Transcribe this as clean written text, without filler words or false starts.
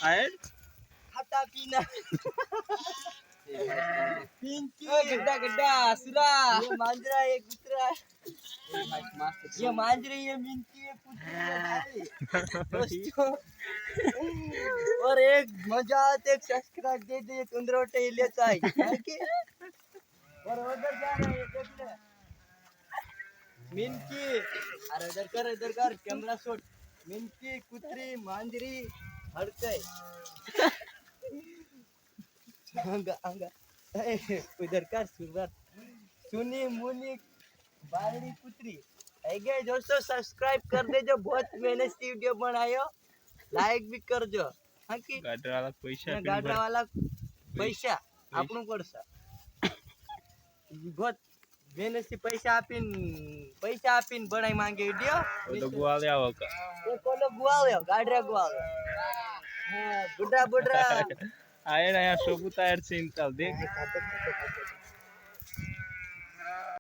आए खाता पीना पिंकी गड्ढा गड्ढा सुरा ये मांजरा ये कुतरा ये मांजरी ये मिंकी ये कुतरा दोस्तों और एक मजा आते एक सब्सक्राइब दे दे कुंदरोटे लेता है ओके और उधर जा रहे हैं देख ले मिंकी अरे इधर कर कैमरा शॉट मिंकी कुतरी मांजरी हड़के अंगा उधर कर सुवर सुनी मुनी बारड़ी कुतरी है गए दोस्तों सब्सक्राइब कर दे जो बहुत मेहनत से वीडियो बनायो लाइक भी कर जो हाँ की गाडरा वाला पैसा આપણું કરશે बहुत मेहनत से पैसा આપીને બનાઈ માંગે વિડિયો तो गुआले आओ का એ કોલો ગુવાળ્યો ગાડરા ગુવાળ્યો હા બુડરા બુડરા आए ना यार शोभू टायर से इंतल देख